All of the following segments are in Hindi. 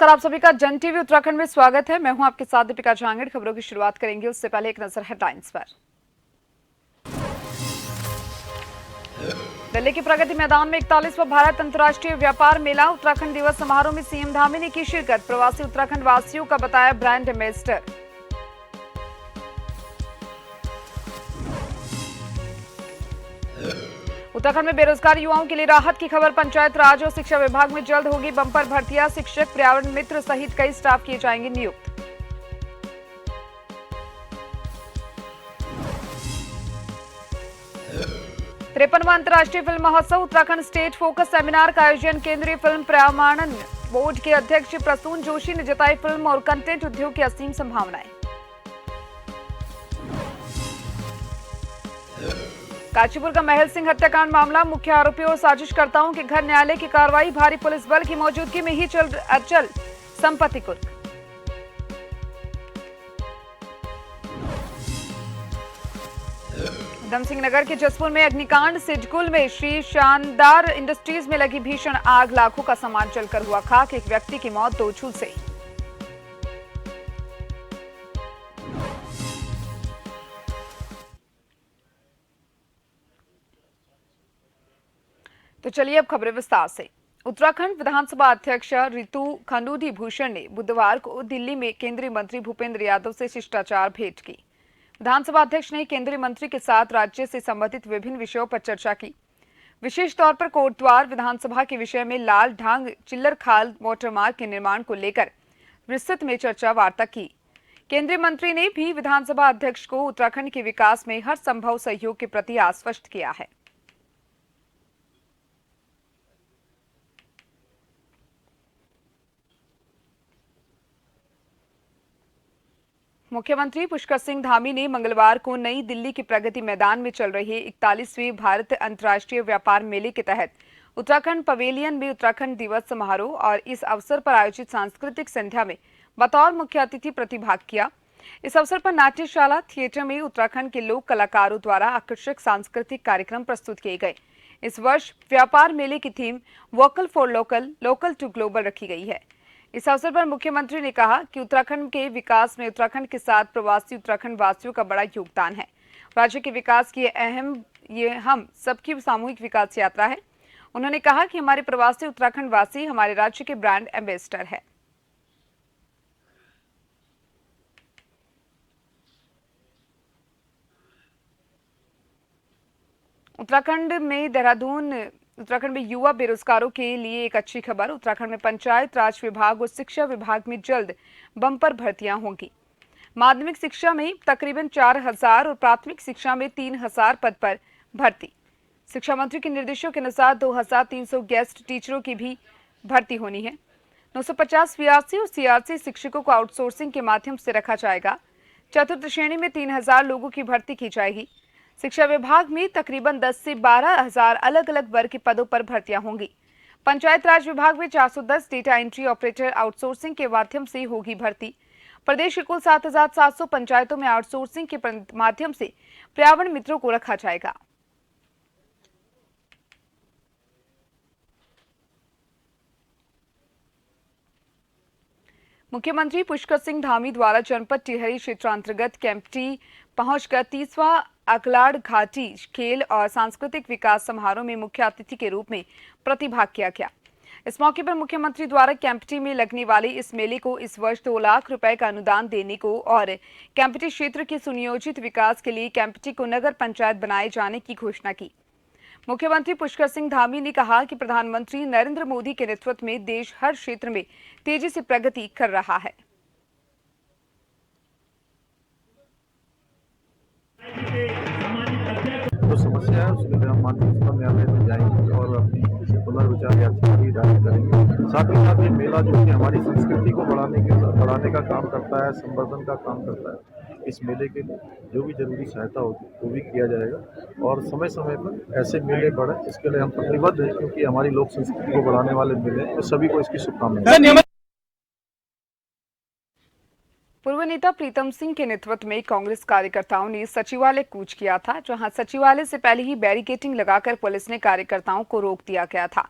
नमस्कार, आप सभी का जन टीवी उत्तराखंड में स्वागत है। मैं हूं आपके साथ दीपिका जांगड़। खबरों की शुरुआत करेंगे उससे पहले एक नजर हेडलाइंस पर। दिल्ली के प्रगति मैदान में 41वां भारत अंतर्राष्ट्रीय व्यापार मेला उत्तराखंड दिवस समारोह में सीएम धामी ने की शिरकत। प्रवासी उत्तराखंड वासियों का बताया ब्रांड एम्बेसडर। उत्तराखंड में बेरोजगार युवाओं के लिए राहत की खबर। पंचायत राज और शिक्षा विभाग में जल्द होगी बंपर भर्तियां। शिक्षक, पर्यावरण मित्र सहित कई स्टाफ किए जाएंगे नियुक्त। तिरपनवां अंतर्राष्ट्रीय फिल्म महोत्सव उत्तराखंड स्टेट फोकस सेमिनार का आयोजन। केंद्रीय फिल्म प्रमाणन बोर्ड के अध्यक्ष प्रसून जोशी ने जताई फिल्म और कंटेंट उद्योग की असीम संभावनाएं। काशीपुर का महल सिंह हत्याकांड मामला, मुख्य आरोपियों और साजिशकर्ताओं के घर न्यायालय की कार्रवाई। भारी पुलिस बल की मौजूदगी में ही चल अचल संपत्ति कुर्क। उधम सिंह नगर के जसपुर में अग्निकांड। सिडकुल में श्री शानदार इंडस्ट्रीज में लगी भीषण आग, लाखों का सामान जलकर हुआ खाक। एक व्यक्ति की मौत 2 झुलसे। तो चलिए अब खबरें विस्तार से। उत्तराखंड विधानसभा अध्यक्ष रितु खंडूडी भूषण ने बुधवार को दिल्ली में केंद्रीय मंत्री भूपेंद्र यादव से शिष्टाचार भेंट की। विधानसभा अध्यक्ष ने केंद्रीय मंत्री के साथ राज्य से संबंधित विभिन्न विषयों पर चर्चा की। विशेष तौर पर कोटद्वार विधानसभा के विषय में लाल ढांग चिल्लर खाल मोटरमार्ग के निर्माण को लेकर विस्तृत में चर्चा वार्ता की। केंद्रीय मंत्री ने भी विधानसभा अध्यक्ष को उत्तराखंड के विकास में हर संभव सहयोग के प्रति आश्वस्त किया है। मुख्यमंत्री पुष्कर सिंह धामी ने मंगलवार को नई दिल्ली के प्रगति मैदान में चल रहे 41वें भारत अंतर्राष्ट्रीय व्यापार मेले के तहत उत्तराखंड पवेलियन में उत्तराखंड दिवस समारोह और इस अवसर पर आयोजित सांस्कृतिक संध्या में बतौर मुख्य अतिथि प्रतिभाग किया। इस अवसर पर नाट्यशाला थिएटर में उत्तराखंड के लोक कलाकारों द्वारा आकर्षक सांस्कृतिक कार्यक्रम प्रस्तुत किए गए। इस वर्ष व्यापार मेले की theme vocal for local, local to global रखी गई है। इस अवसर पर मुख्यमंत्री ने कहा कि उत्तराखंड के विकास में उत्तराखंड के साथ प्रवासी उत्तराखंड वासियों का बड़ा योगदान है। राज्य के विकास की ये हम सबकी सामूहिक विकास यात्रा है। उन्होंने कहा कि हमारे प्रवासी उत्तराखंड वासी हमारे राज्य के ब्रांड एम्बेसडर है। उत्तराखंड में युवा बेरोजगारों के लिए एक अच्छी खबर। उत्तराखंड में पंचायत राज विभाग और शिक्षा विभाग में जल्द बंपर भर्तियां होंगी। माध्यमिक शिक्षा में तकरीबन 4000 और प्राथमिक शिक्षा में 3000 पद पर भर्ती। शिक्षा मंत्री के निर्देशों के अनुसार 2300 गेस्ट टीचरों की भी भर्ती होनी है। 950 बीआरसी और सीआरसी शिक्षकों को आउटसोर्सिंग के माध्यम से रखा जाएगा। चतुर्थ श्रेणी में 3000 लोगों की भर्ती की जाएगी। शिक्षा विभाग में तकरीबन 10 से 12,000 अलग अलग वर्ग के पदों पर भर्तियां होंगी। पंचायत राज विभाग में 410 डेटा एंट्री ऑपरेटर आउटसोर्सिंग के माध्यम से होगी भर्ती। प्रदेश के कुल 7,700 पंचायतों में आउटसोर्सिंग के माध्यम से पर्यावरण मित्रों को रखा जाएगा। मुख्यमंत्री पुष्कर सिंह धामी द्वारा जनपद टिहरी क्षेत्रांतर्गत केम्प्टी पहुंचकर 30वां अकलाड़ घाटी खेल और सांस्कृतिक विकास समारोह में मुख्य अतिथि के रूप में प्रतिभाग किया गया। इस मौके पर मुख्यमंत्री द्वारा केम्प्टी में लगने वाले इस मेले को इस वर्ष 2 लाख रुपए का अनुदान देने को और केम्प्टी क्षेत्र के सुनियोजित विकास के लिए केम्प्टी को नगर पंचायत बनाए जाने की घोषणा की। मुख्यमंत्री पुष्कर सिंह धामी ने कहा कि प्रधानमंत्री नरेंद्र मोदी के नेतृत्व में देश हर क्षेत्र में तेजी से प्रगति कर रहा है। जो समस्या है उसके लिए हम माननीय उच्चतम न्यायालय में जाएंगे और अपनी पुनर्विचार याचिका भी दायर करेंगे। साथ ही साथ ये मेला जो कि हमारी संस्कृति को बढ़ाने का काम करता है, संवर्धन का काम करता है। इस मेले के लिए जो भी जरूरी सहायता होगी वो भी किया जाएगा और समय समय पर ऐसे मेले बढ़े इसके लिए हम प्रतिबद्ध हैं, क्योंकि हमारी लोक संस्कृति को बढ़ाने वाले मेले तो सभी को इसकी शुभकामनाएं। पूर्व नेता प्रीतम सिंह के नेतृत्व में कांग्रेस कार्यकर्ताओं ने सचिवालय कूच किया था, जहां सचिवालय से पहले ही बैरिकेडिंग लगाकर पुलिस ने कार्यकर्ताओं को रोक दिया गया था।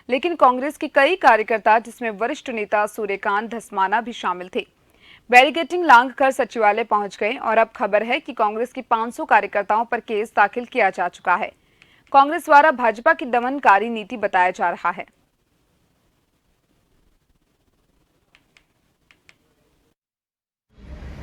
लेकिन कांग्रेस के कई कार्यकर्ता, जिसमें वरिष्ठ नेता सूर्यकांत धस्माना भी शामिल थे, बैरिकेडिंग लांघकर सचिवालय पहुंच गए और अब खबर है कि कांग्रेस के 500 कार्यकर्ताओं पर केस दाखिल किया जा चुका है। कांग्रेस द्वारा भाजपा की दमनकारी नीति बताया जा रहा है।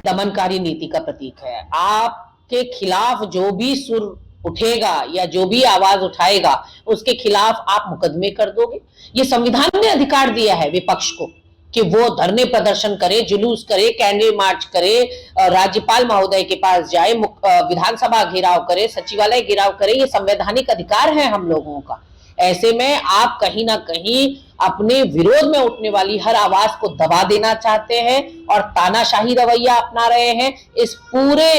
दमनकारी नीति का प्रतीक है। आपके खिलाफ जो भी सुर उठेगा या जो भी आवाज उठाएगा उसके खिलाफ आप मुकदमे कर दोगे। ये संविधान ने अधिकार दिया है विपक्ष को कि वो धरने प्रदर्शन करे, जुलूस करे, कैंडल मार्च करे, राज्यपाल महोदय के पास जाए, विधानसभा घेराव करे, सचिवालय घेराव करे। ये संवैधानिक अधिकार है हम लोगों का। ऐसे में आप कहीं ना कहीं अपने विरोध में उठने वाली हर आवाज को दबा देना चाहते हैं और तानाशाही रवैया अपना रहे हैं। इस पूरे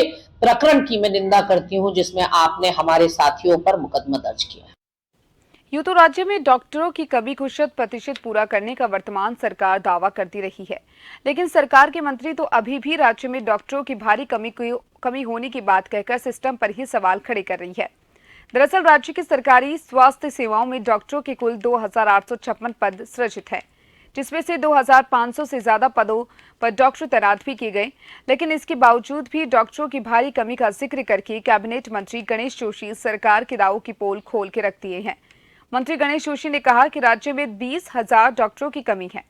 प्रकरण की मैं निंदा करती हूं जिसमें आपने हमारे साथियों पर मुकदमा दर्ज किया। यूं तो राज्य में डॉक्टरों की कमी को 100% पूरा करने का वर्तमान सरकार दावा करती रही है, लेकिन सरकार के मंत्री तो अभी भी राज्य में डॉक्टरों की भारी कमी होने की बात कहकर सिस्टम पर ही सवाल खड़े कर रही है। दरअसल राज्य की सरकारी स्वास्थ्य सेवाओं में डॉक्टरों के कुल 2856 पद सृजित हैं, जिसमें से 2500 से ज्यादा पदों पर डॉक्टर तैनात भी किए गए। लेकिन इसके बावजूद भी डॉक्टरों की भारी कमी का जिक्र करके कैबिनेट मंत्री गणेश जोशी सरकार के दावों की पोल खोल के रख दिए हैं। मंत्री गणेश जोशी ने कहा कि राज्य में 20,000 डॉक्टरों की कमी है।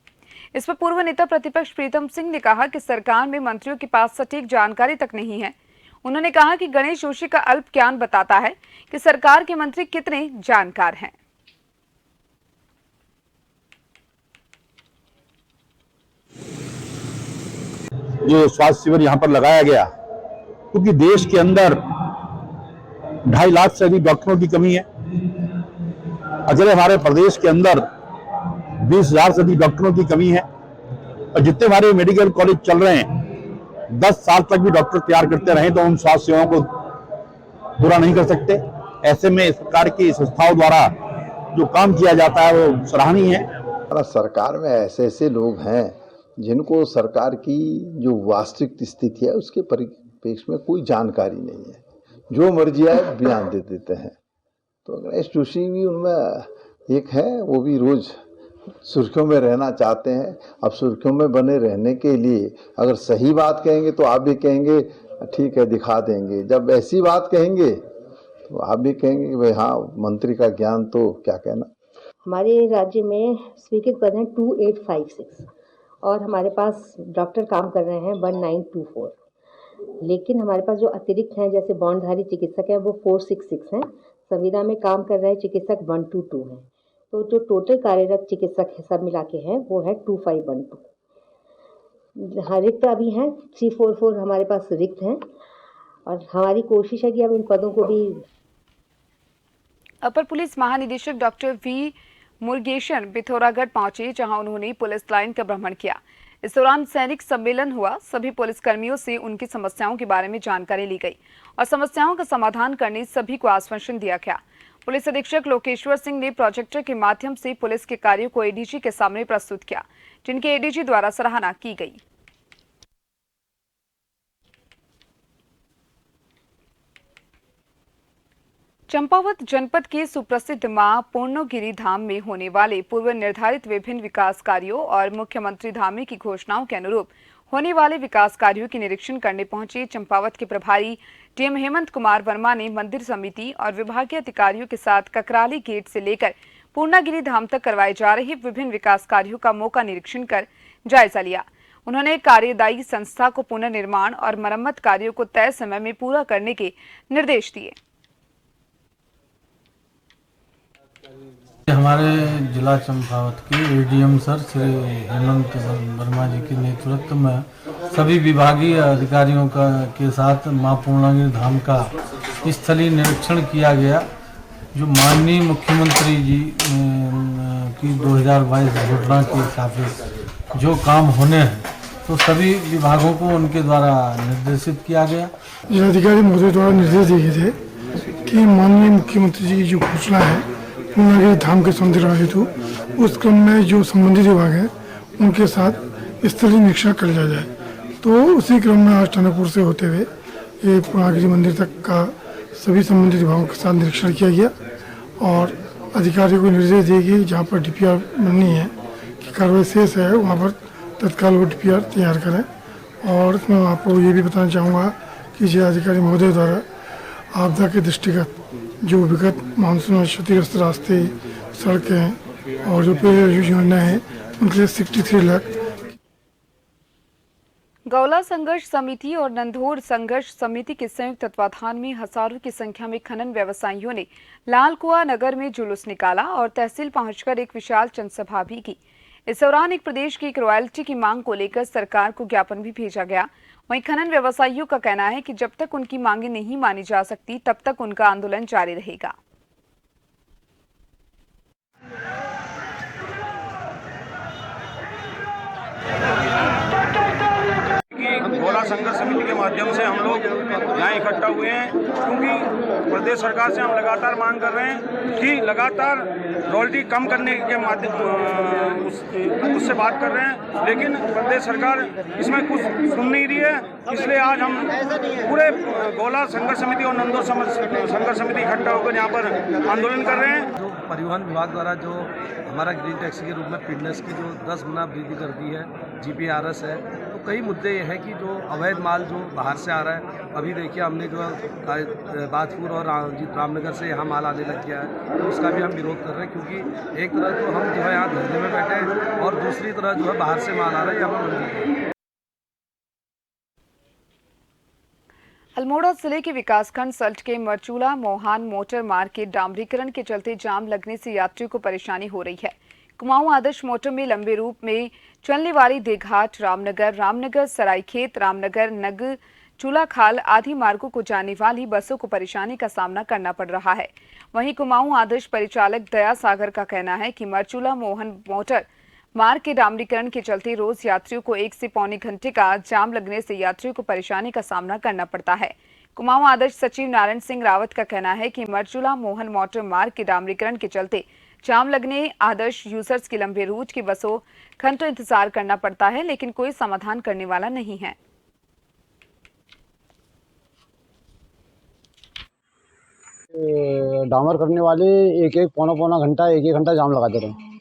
इस पर पूर्व नेता प्रतिपक्ष प्रीतम सिंह ने कहा कि सरकार में मंत्रियों के पास सटीक जानकारी तक नहीं है। उन्होंने कहा कि गणेश जोशी का अल्प ज्ञान बताता है कि सरकार के मंत्री कितने जानकार हैं। जो स्वास्थ्य शिविर यहाँ पर लगाया गया, क्योंकि देश के अंदर 2.5 लाख से अधिक डॉक्टरों की कमी है। अगर हमारे प्रदेश के अंदर 20,000 से अधिक डॉक्टरों की कमी है और जितने हमारे मेडिकल कॉलेज चल रहे हैं 10 साल तक भी डॉक्टर तैयार करते रहे तो उन स्वास्थ्य सेवाओं को पूरा नहीं कर सकते। ऐसे में सरकार की संस्थाओं द्वारा जो काम किया जाता है वो सराहनीय है। सरकार में ऐसे ऐसे लोग हैं जिनको सरकार की जो वास्तविक स्थिति है उसके परिप्रेक्ष्य में कोई जानकारी नहीं है, जो मर्जी आए बयान दे देते हैं। तो गणेश जोशी भी उनमें एक है, वो भी रोज सुर्खियों में रहना चाहते हैं। अब सुर्खियों में बने रहने के लिए अगर सही बात कहेंगे तो आप भी कहेंगे ठीक है दिखा देंगे, जब ऐसी बात कहेंगे तो आप भी कहेंगे कि भाई हाँ मंत्री का ज्ञान तो क्या कहना। हमारे राज्य में स्वीकृत पद हैं 2856 और हमारे पास डॉक्टर काम कर रहे हैं 1924, लेकिन हमारे पास जो अतिरिक्त हैं जैसे बॉन्डधारी चिकित्सक हैं वो 466 हैं। संविदा में काम कर रहे चिकित्सक 122 हैं। तो जो टोटल कार्यरत चिकित्सक है सब मिला के हैं वो है 2512। हाँ, रिक्त अभी हैं 344 हमारे पास रिक्त हैं और हमारी कोशिश है कि अब इन पदों को भी। अपर पुलिस महानिदेशक डॉक्टर वी मुरुगेशन पिथौरागढ़ पहुंचे, जहां उन्होंने पुलिस लाइन का भ्रमण किया। इस दौरान सैनिक सम्मेलन हुआ। सभी पुलिसकर्मियों से उनकी समस्याओं के बारे में जानकारी ली गई और समस्याओं का समाधान करने सभी को आश्वासन दिया गया। पुलिस अधीक्षक लोकेश्वर सिंह ने प्रोजेक्टर के माध्यम से पुलिस के कार्यों को एडीजी के सामने प्रस्तुत किया, जिनके एडीजी द्वारा सराहना की गई। चंपावत जनपद के सुप्रसिद्ध मां पूर्णगिरि धाम में होने वाले पूर्व निर्धारित विभिन्न विकास कार्यों और मुख्यमंत्री धामी की घोषणाओं के अनुरूप होने वाले विकास कार्यों की निरीक्षण करने पहुंचे चंपावत के प्रभारी डीएम हेमंत कुमार वर्मा ने मंदिर समिति और विभागीय अधिकारियों के साथ ककराली गेट से लेकर पूर्णागिरि धाम तक करवाए जा रहे विभिन्न विकास कार्यों का मौका निरीक्षण कर जायजा लिया। उन्होंने कार्यदायी संस्था को पुनर्निर्माण और मरम्मत कार्यों को तय समय में पूरा करने के निर्देश दिए। हमारे जिला चंपावत के एडीएम सर श्री हेमंत वर्मा जी के नेतृत्व में सभी विभागीय अधिकारियों के साथ मां पूर्णागिरि धाम का स्थलीय निरीक्षण किया गया। जो माननीय मुख्यमंत्री जी की 2022 घोषणा के हिसाब जो काम होने हैं तो सभी विभागों को उनके द्वारा निर्देशित किया गया। जिलाधिकारी महोदय द्वारा निर्देश दिए थे कि माननीय मुख्यमंत्री जी की जो घोषणा है पूर्णागिरि धाम के सौंदर्य हेतु उस क्रम में जो संबंधित विभाग है उनके साथ स्थलीय निरीक्षण कर लिया जाए। तो उसी क्रम में आज टनकपुर से होते हुए ये पूर्णागिरि मंदिर तक का सभी संबंधित विभागों के साथ निरीक्षण किया गया और अधिकारियों को निर्देश देगी जहाँ पर DPR बननी है कि कार्रवाई शेष है वहाँ पर तत्काल वो DPR तैयार करें। और मैं आपको ये भी बताना चाहूँगा कि जिलाधिकारी महोदय द्वारा आपदा के दृष्टिगत जो विगत मानसून में क्षतिग्रस्त रास्ते, सड़कें और जो पेय योजनाएं हैं उनके लिए 63 लाख। गौला संघर्ष समिति और नंदोर संघर्ष समिति के संयुक्त तत्वाधान में हजारों की संख्या में खनन व्यवसायियों ने लालकुआ नगर में जुलूस निकाला और तहसील पहुंचकर एक विशाल जनसभा भी की। इस दौरान एक प्रदेश की एक रॉयल्टी की मांग को लेकर सरकार को ज्ञापन भी भेजा गया। वहीं खनन व्यवसायियों का कहना है कि जब तक उनकी मांगें नहीं मानी जा सकती तब तक उनका आंदोलन जारी रहेगा। गौला संघर्ष समिति के माध्यम से हम लोग यहाँ इकट्ठा हुए हैं क्योंकि प्रदेश सरकार से हम लगातार मांग कर रहे हैं कि लगातार रॉयल्टी कम करने के माध्यम उससे बात कर रहे हैं, लेकिन प्रदेश सरकार इसमें कुछ सुन नहीं रही है। इसलिए आज हम पूरे गौला संघर्ष समिति और नंदोर संघर्ष समिति इकट्ठा होकर यहाँ पर आंदोलन कर रहे हैं। जो परिवहन विभाग द्वारा जो हमारा ग्रीन टैक्सी के रूप में फिटनेस की जो 10 गुना वृद्धि कर दी है, GPRS है, तो कई मुद्दे ये हैं कि जो अवैध माल जो बाहर से आ रहा है, अभी देखिए हमने जो बाजपुर और रामनगर से यहाँ माल आने लग गया है, तो उसका भी हम विरोध कर रहे हैं क्योंकि एक तरह तो हम जो है यहाँ धंधे में बैठे हैं और दूसरी तरह जो है बाहर से माल आ रहा है यहाँ पर। अल्मोड़ा जिले के विकासखंड सल्ट के मरचूला मोहान मोटर मार्ग के डामरीकरण के चलते जाम लगने से यात्रियों को परेशानी हो रही है। कुमाऊं आदर्श मोटर में लंबे रूप में चलने वाली देघाट, रामनगर सरायखेत, रामनगर नग चूलाखाल आदि मार्गों को जाने वाली बसों को परेशानी का सामना करना पड़ रहा है। वहीं कुमाऊं आदर्श परिचालक दया सागर का कहना है कि मरचूला मोहन मोटर मार्ग के डामरीकरण के चलते रोज यात्रियों को 1 से पौने घंटे का जाम लगने से यात्रियों को परेशानी का सामना करना पड़ता है। कुमाऊं आदर्श सचिव नारायण सिंह रावत का कहना है कि मरचूला मोहन मोटर मार्ग के डामरीकरण के चलते जाम लगने आदर्श यूजर्स के लंबे रूट की बसों घंटों इंतजार करना पड़ता है, लेकिन कोई समाधान करने वाला नहीं है। डामर करने वाले एक पौना घंटा 1 घंटा जाम लगाते रहे।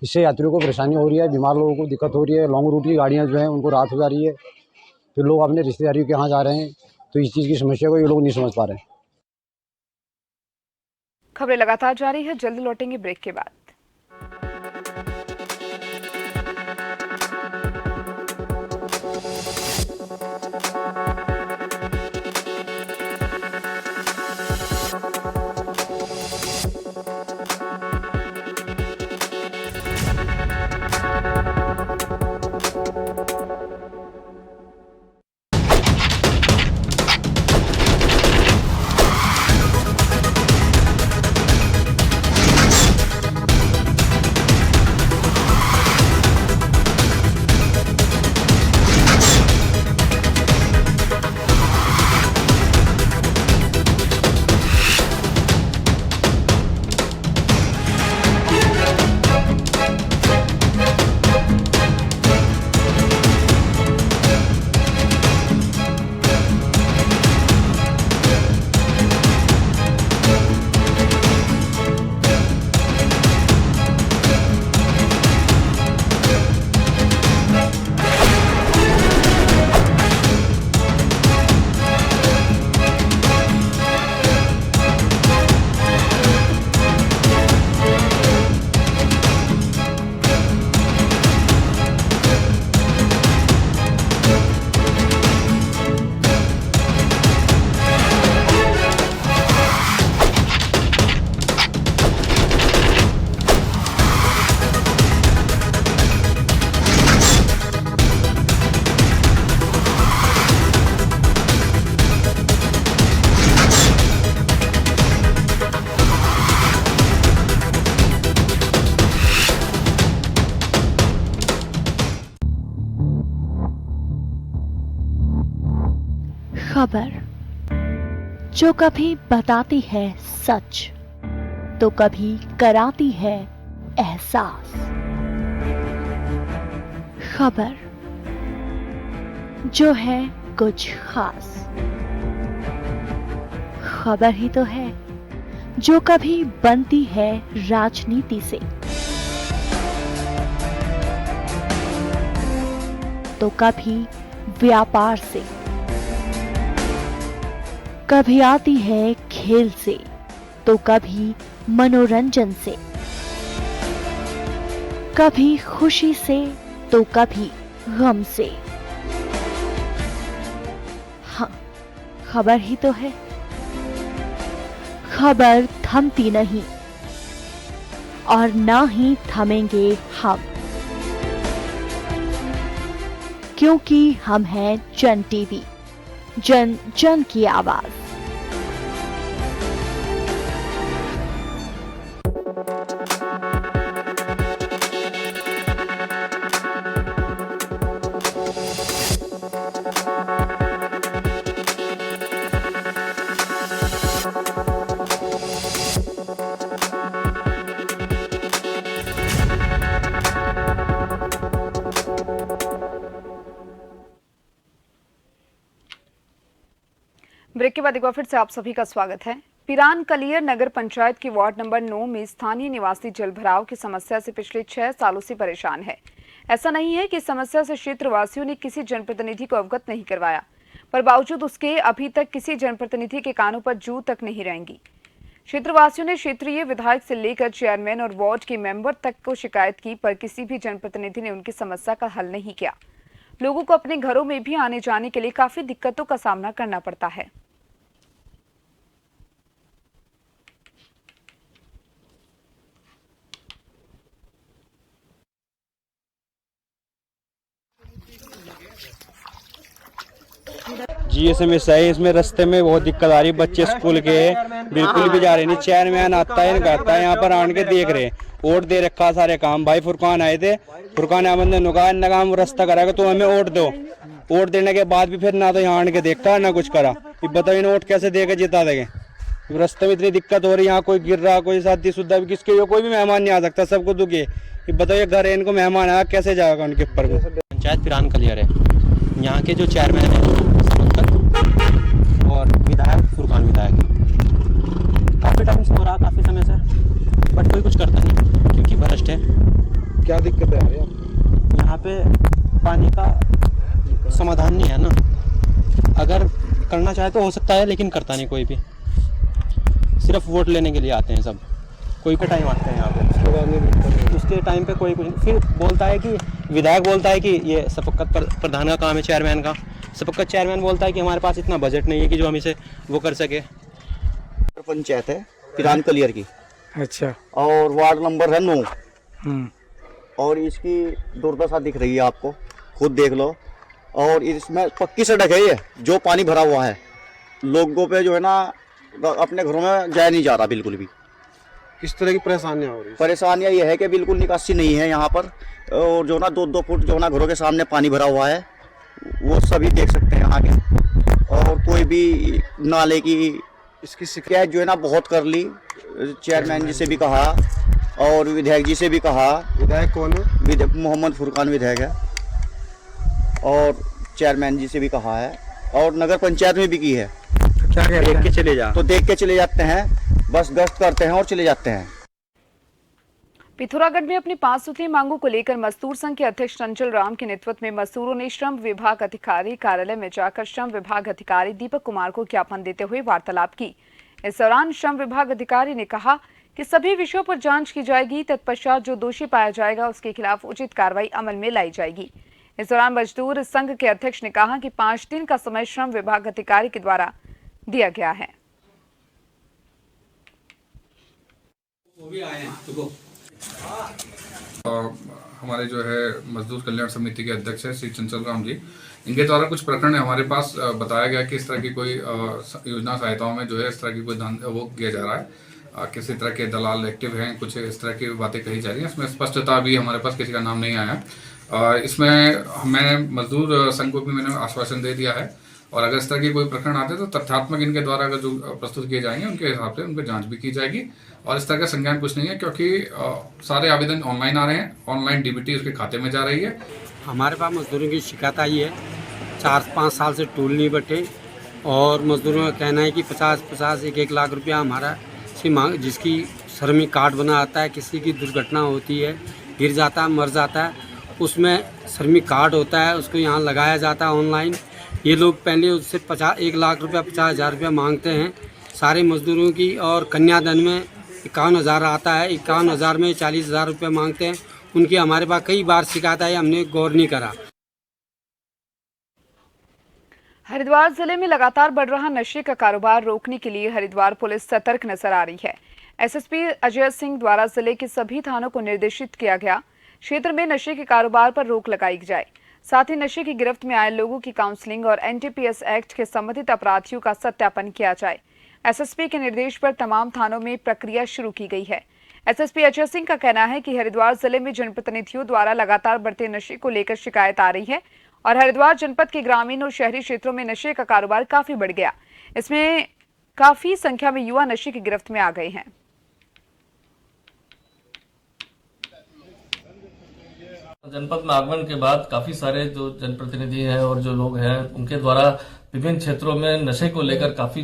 इससे यात्रियों को परेशानी हो रही है, बीमार लोगों को दिक्कत हो रही है। लॉन्ग रूट की गाड़ियां जो हैं उनको रात हो जा रही है, फिर लोग अपने रिश्तेदारियों के यहाँ जा रहे हैं, तो इस चीज़ की समस्या को ये लोग नहीं समझ पा रहे हैं। खबरें लगातार जारी है, जल्द लौटेंगे ब्रेक के बाद। खबर जो कभी बताती है सच तो कभी कराती है एहसास। खबर जो है कुछ खास। खबर ही तो है जो कभी बनती है राजनीति से, तो कभी व्यापार से, कभी आती है खेल से, तो कभी मनोरंजन से, कभी खुशी से, तो कभी गम से। हाँ, खबर ही तो है। खबर थमती नहीं और ना ही थमेंगे हम, क्योंकि हम हैं जन टीवी, जन जन की आवाज। ब्रेक के बाद एक बार फिर से आप सभी का स्वागत है। पिरान कलियर नगर पंचायत की वार्ड नंबर 9 में स्थानीय निवासी जल भराव की समस्या से पिछले 6 सालों से परेशान है। ऐसा नहीं है कि इस समस्या से क्षेत्रवासियों ने किसी जनप्रतिनिधि को अवगत नहीं करवाया, पर बावजूद उसके अभी तक किसी जनप्रतिनिधि के कानों पर जू तक नहीं रहेंगी। क्षेत्रवासियों ने क्षेत्रीय विधायक से लेकर चेयरमैन और वार्ड के मेंबर तक को शिकायत की, पर किसी भी जनप्रतिनिधि ने उनकी समस्या का हल नहीं किया। लोगों को अपने घरों में भी आने जाने के लिए काफी दिक्कतों का सामना करना पड़ता है। जी ये समस्या है, इसमें रास्ते में बहुत दिक्कत आ रही है। बच्चे स्कूल के बिल्कुल भी जा रहे नहीं। चेयरमैन आता है कहता है यहाँ पर आन के देख रहे, वोट दे रखा सारे काम। भाई फुरकान आए थे, फुरकान अहमद ने कहा इनका काम रास्ता कराएगा तो हमें वोट दो। वोट देने के बाद भी फिर ना तो यहाँ आन के देखा ना कुछ करा। बताओ इन वोट कैसे दे के जिता देंगे। रास्ते में इतनी दिक्कत हो रही है, यहाँ कोई गिर रहा, कोई शादी शुदा भी, किसके कोई भी मेहमान नहीं आ सकता, सबको दुखी। बताओ घर है, इनको मेहमान आया कैसे जाएगा उनके ऊपर। पंचायत पिरान कलियर है, यहाँ के जो चेयरमैन है और विधायक फुरकान विधायक, काफ़ी टाइम से हो रहा, काफ़ी समय से, बट कोई कुछ करता नहीं क्योंकि भ्रष्ट है। क्या दिक्कत है यहाँ पे पानी का समाधान नहीं है ना। अगर करना चाहे तो हो सकता है, लेकिन करता नहीं कोई भी। सिर्फ वोट लेने के लिए आते हैं सब, कोई पे टाइम आते हैं यहाँ पे, उसके टाइम पे कोई कुछ। फिर बोलता है कि विधायक बोलता है कि ये सफक्कत प्रधान का काम है, चेयरमैन का। सफक्कत चेयरमैन बोलता है कि हमारे पास इतना बजट नहीं है कि जो हम इसे वो कर सके। पंचायत है पिरान कलियर की, अच्छा, और वार्ड नंबर है 9, और इसकी दुर्दशा दिख रही है आपको, खुद देख लो। और इसमें पक्की सड़क है, ये जो पानी भरा हुआ है, लोगों पे जो है ना अपने घरों में जाया नहीं जा रहा बिल्कुल भी। किस तरह की परेशानियाँ हो रही है? परेशानियाँ ये है कि बिल्कुल निकासी नहीं है यहाँ पर, और जो ना 2-2 फुट जो ना घरों के सामने पानी भरा हुआ है, वो सभी देख सकते हैं यहाँ के। और कोई भी नाले की इसकी शिकायत जो है ना बहुत कर ली, चेयरमैन जी से भी कहा और विधायक जी से भी कहा। विधायक कौन है? मोहम्मद फुरकान विधायक है, और चेयरमैन जी से भी कहा है, और नगर पंचायत में भी की है। क्या देख के चले जा, तो देख के चले जाते हैं, बस गश्त करते हैं और चले जाते हैं। पिथौरागढ़ में अपनी 5 सूत्रीय मांगों को लेकर मजदूर संघ के अध्यक्ष चंचल राम के नेतृत्व में मजदूरों ने श्रम विभाग अधिकारी कार्यालय में जाकर श्रम विभाग अधिकारी दीपक कुमार को ज्ञापन देते हुए वार्तालाप की। इस दौरान श्रम विभाग अधिकारी ने कहा कि सभी विषयों पर जांच की जाएगी, तत्पश्चात जो दोषी पाया जाएगा उसके खिलाफ उचित कार्रवाई अमल में लाई जाएगी। इस दौरान मजदूर संघ के अध्यक्ष ने कहा कि 5 दिन का समय श्रम विभाग अधिकारी के द्वारा दिया गया है। हमारे जो है मजदूर कल्याण समिति के अध्यक्ष है श्री चंचल राम जी, इनके द्वारा कुछ प्रकरण हमारे पास बताया गया कि इस तरह की कोई योजना सहायताओं में जो है इस तरह की कोई वो किया जा रहा है, किसी तरह के दलाल एक्टिव हैं, कुछ इस तरह की बातें कही जा रही हैं। इसमें स्पष्टता भी हमारे पास किसी का नाम नहीं आया। इसमें हमें मजदूर संघ को भी मैंने आश्वासन दे दिया है, और अगर इस तरह की कोई प्रकरण आते हैं तो तथ्यात्मक इनके द्वारा अगर जो प्रस्तुत किए जाएंगे उनके हिसाब से उनकी जांच भी की जाएगी। और इस तरह का संज्ञान कुछ नहीं है, क्योंकि सारे आवेदन ऑनलाइन आ रहे हैं, ऑनलाइन डीबीटी उसके खाते में जा रही है। हमारे पास मजदूरों की शिकायत आई है, 4-5 साल से टूल नहीं बटे, और मजदूरों का कहना है कि 50-50 1-1 लाख रुपया हमारा जिसकी सर में काट बना आता है, किसी की दुर्घटना होती है, गिर जाता है, मर जाता है, उसमें सर में काट होता है, उसको यहाँ लगाया जाता है ऑनलाइन। ये लोग पहले उससे 1 लाख रुपया 50,000 रुपया मांगते हैं सारे मजदूरों की, और कन्यादान में 51,000 आता है, 51,000 में 40,000 रुपये मांगते हैं। उनकी हमारे पास कई बार शिकायत आई, हमने गौर नहीं करा। हरिद्वार जिले में लगातार बढ़ रहा नशे का कारोबार रोकने के लिए हरिद्वार पुलिस सतर्क नजर आ रही है। एसएसपी अजय सिंह द्वारा जिले के सभी थानों को निर्देशित किया गया, क्षेत्र में नशे के कारोबार पर रोक लगाई जाए, साथ ही नशे की गिरफ्त में आए लोगों की काउंसलिंग और एनडीपीएस एक्ट के संबंधित अपराधियों का सत्यापन किया जाए। एसएसपी के निर्देश पर तमाम थानों में प्रक्रिया शुरू की गई है। एसएसपी अजय सिंह का कहना है कि हरिद्वार जिले में जनप्रतिनिधियों द्वारा लगातार बढ़ते नशे को लेकर शिकायत आ रही है और हरिद्वार जनपद के ग्रामीण और शहरी क्षेत्रों में नशे का कारोबार काफी बढ़ गया। इसमें काफी संख्या में युवा नशे की गिरफ्त में आ गए हैं। जनपद में आगमन के बाद काफी सारे जो जनप्रतिनिधि हैं और जो लोग हैं उनके द्वारा विभिन्न क्षेत्रों में नशे को लेकर काफी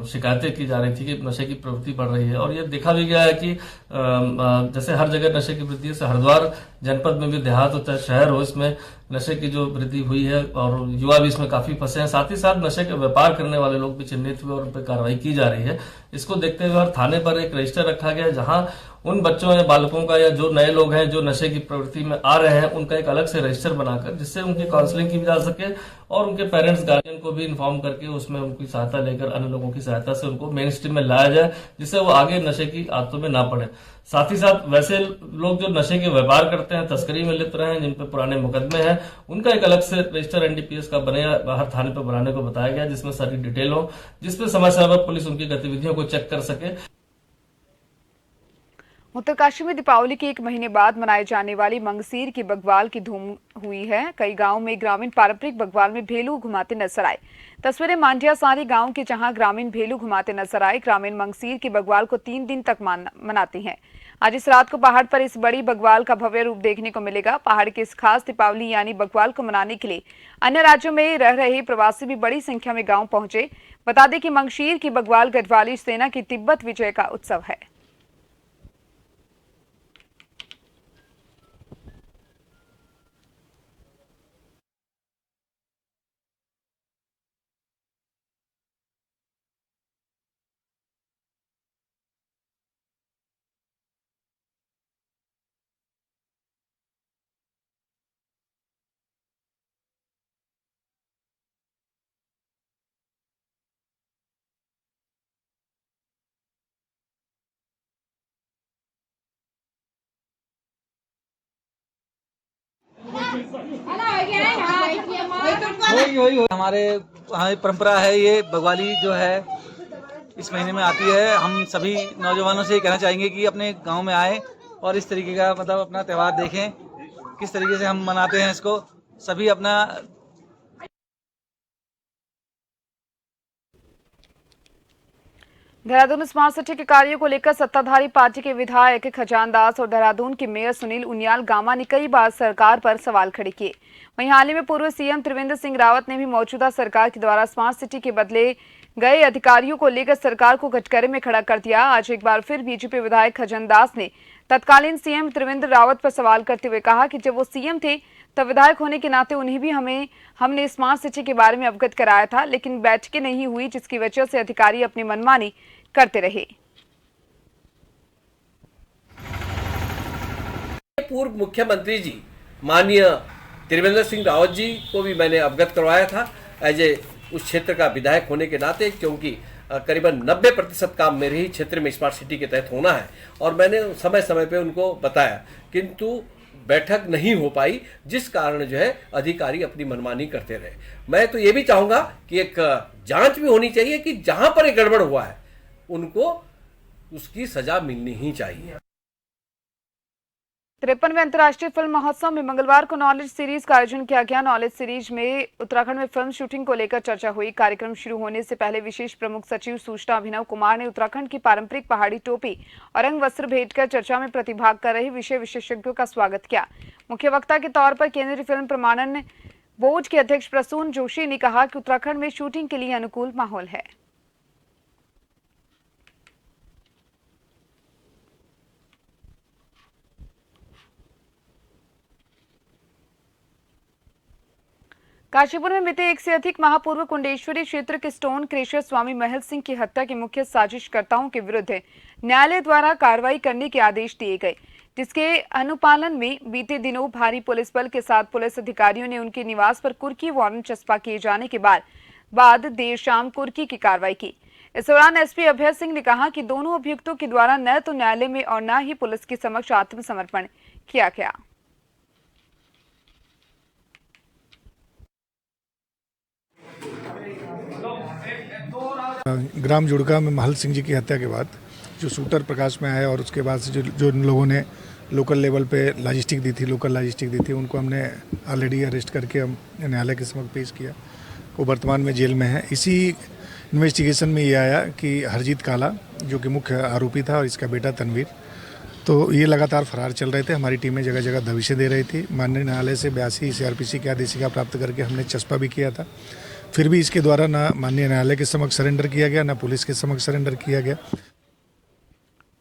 शिकायतें की जा रही थी कि नशे की प्रवृत्ति बढ़ रही है, और ये देखा भी गया है कि जैसे हर जगह नशे की वृद्धि से हरिद्वार जनपद में भी देहात हो चाहे शहर हो, इसमें नशे की जो वृद्धि हुई है और युवा भी इसमें काफी फंसे हैं। साथ ही साथ नशे का व्यापार करने वाले लोग भी चिन्हित हुए और उन पर कार्रवाई की जा रही है। इसको देखते हुए हर थाने पर एक रजिस्टर रखा गया है, जहां उन बच्चों या बालकों का या जो नए लोग हैं जो नशे की प्रवृत्ति में आ रहे हैं उनका एक अलग से रजिस्टर बनाकर, जिससे उनकी काउंसलिंग की जा सके और उनके पेरेंट्स गार्जियन को भी इन्फॉर्म करके उसमें उनकी सहायता लेकर अन्य लोगों की सहायता से उनको मेन स्ट्रीम में लाया जाए, जिससे वो आगे नशे की आदतों में ना पड़े। साथ ही साथ वैसे लोग जो नशे के व्यापार करते हैं, तस्करी में लिप्त रहे हैं, जिन पे पुराने मुकदमे हैं, उनका एक अलग से रजिस्टर एनडीपीएस का बने हर थाने पर बनाने को बताया गया, जिसमें सारी डिटेल हो, जिसपे समय समय पर पुलिस उनकी गतिविधियों को चेक कर सके। उत्तरकाशी में दीपावली के 1 महीने बाद मनाए जाने वाली मंगसीर की बग्वाल की धूम हुई है। कई गांवों में ग्रामीण पारंपरिक बग्वाल में भेलू घुमाते नजर आए। तस्वीरें मांडिया सारी गांव की, जहां ग्रामीण भेलू घुमाते नजर आए। ग्रामीण मंगसीर की बग्वाल को 3 दिन तक मनाती हैं। आज इस रात को पहाड़ पर इस बड़ी बग्वाल का भव्य रूप देखने को मिलेगा। पहाड़ की इस खास दीपावली यानी बग्वाल को मनाने के लिए अन्य राज्यों में रह रहे प्रवासी भी बड़ी संख्या में गाँव पहुंचे। बता दें कि मंगसीर की बग्वाल गढ़वाली सेना की तिब्बत विजय का उत्सव है। हमारी परंपरा है, ये बग्वाली जो है इस महीने में आती है। हम सभी नौजवानों से कहना चाहेंगे कि अपने गांव में आए और इस तरीके का मतलब अपना त्यौहार देखें, किस तरीके से हम मनाते हैं इसको। सभी अपना देहरादून स्मार्ट सिटी के कार्यों को लेकर सत्ताधारी पार्टी के विधायक खजान दास और देहरादून के मेयर सुनील उनियाल गामा ने कई बार सरकार पर सवाल खड़े किए। वहीं हाल ही में पूर्व सीएम त्रिवेंद्र सिंह रावत ने भी मौजूदा सरकार के द्वारा स्मार्ट सिटी के बदले गए अधिकारियों को लेकर सरकार को कटघरे में खड़ा कर दिया। आज एक बार फिर बीजेपी विधायक खजान दास ने तत्कालीन सीएम त्रिवेंद्र रावत पर सवाल करते हुए कहा कि जब वो सीएम थे तब विधायक होने के नाते उन्हें भी हमने स्मार्ट सिटी के बारे में अवगत कराया था, लेकिन बैठकें नहीं हुई, जिसकी वजह से अधिकारी अपनी मनमानी करते रहे। पूर्व मुख्यमंत्री जी माननीय त्रिवेंद्र सिंह रावत जी को भी मैंने अवगत करवाया था एज ए उस क्षेत्र का विधायक होने के नाते, क्योंकि करीबन 90% काम मेरे ही क्षेत्र में स्मार्ट सिटी के तहत होना है और मैंने समय समय पे उनको बताया, किंतु बैठक नहीं हो पाई, जिस कारण जो है अधिकारी अपनी मनमानी करते रहे। मैं तो ये भी चाहूंगा कि एक जांच भी होनी चाहिए कि जहां पर एक गड़बड़ हुआ है उनको उसकी सजा मिलनी ही चाहिए। 53वें अंतर्राष्ट्रीय फिल्म महोत्सव में मंगलवार को नॉलेज सीरीज का आयोजन किया गया। नॉलेज सीरीज में उत्तराखंड में फिल्म शूटिंग को लेकर चर्चा हुई। कार्यक्रम शुरू होने से पहले विशेष प्रमुख सचिव सूचना अभिनव कुमार ने उत्तराखंड की पारंपरिक पहाड़ी टोपी और अंग वस्त्र भेंट कर चर्चा में प्रतिभाग कर रहे विषय विशेषज्ञों का स्वागत किया। मुख्य वक्ता के तौर पर केंद्रीय फिल्म प्रमाणन बोर्ड के अध्यक्ष प्रसून जोशी ने कहा कि उत्तराखंड में शूटिंग के लिए अनुकूल माहौल है। काशीपुर में बीते एक से अधिक माह पूर्व कुंडेश्वरी क्षेत्र के स्टोन क्रेशर स्वामी महल सिंह की हत्या के मुख्य साजिशकर्ताओं के विरुद्ध न्यायालय द्वारा कार्रवाई करने के आदेश दिए गए, जिसके अनुपालन में बीते दिनों भारी पुलिस बल के साथ पुलिस अधिकारियों ने उनके निवास पर कुर्की वारंट चस्पा किए जाने के बाद देर शाम कुर्की की कार्रवाई की। इस दौरान एसपी अभय सिंह ने कहा कि दोनों अभियुक्तों के द्वारा न तो न्यायालय में और न ही पुलिस के समक्ष आत्मसमर्पण किया गया। ग्राम जुड़का में महल सिंह जी की हत्या के बाद जो शूटर प्रकाश में आया और उसके बाद से जो लोगों ने लोकल लेवल पे लॉजिस्टिक दी थी, उनको हमने ऑलरेडी अरेस्ट करके हम न्यायालय के समक्ष पेश किया। वो वर्तमान में जेल में है। इसी इन्वेस्टिगेशन में ये आया कि हरजीत काला जो कि मुख्य आरोपी था और इसका बेटा तनवीर, तो ये लगातार फरार चल रहे थे। हमारी टीमें जगह जगह दबिशें दे रही थी। माननीय न्यायालय से 82 CRPC की आदेशिका प्राप्त करके हमने चस्पा भी किया था, फिर भी इसके द्वारा ना माननीय न्यायालय के समक्ष सरेंडर किया गया, ना पुलिस के समक्ष सरेंडर किया गया।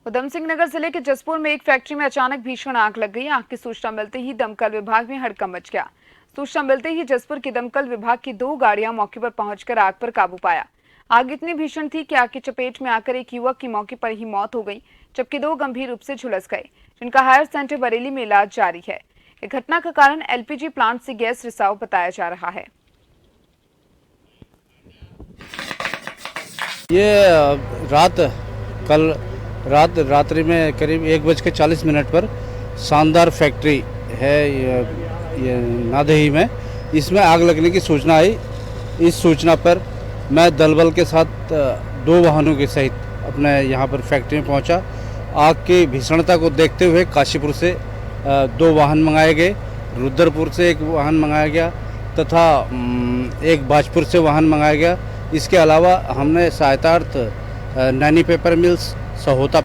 उधम सिंह नगर जिले के जसपुर में एक फैक्ट्री में अचानक भीषण आग लग गई। आग की सूचना मिलते ही दमकल विभाग में हड़कंप मच गया। सूचना मिलते ही जसपुर की दमकल विभाग की 2 गाड़ियां मौके पर पहुंचकर आग पर काबू पाया। आग इतनी भीषण थी कि आग की चपेट में आकर एक युवक की मौके पर ही मौत हो गई, जबकि 2 गंभीर रूप से झुलस गए, जिनका हायर सेंटर बरेली में इलाज जारी है। इस घटना का कारण LPG प्लांट से गैस रिसाव बताया जा रहा है। ये कल रात्रि में करीब 1:40 पर शानदार फैक्ट्री है ये नादही में, इसमें आग लगने की सूचना आई। इस सूचना पर मैं दलबल के साथ 2 वाहनों के सहित अपने यहाँ पर फैक्ट्री में पहुँचा। आग की भीषणता को देखते हुए काशीपुर से 2 वाहन मंगाए गए, रुद्रपुर से 1 वाहन मंगाया गया तथा एक बाजपुर से वाहन मंगाया गया। इसके अलावा हमने सहायतार्थ नैनी पेपर मिल्स, सहोता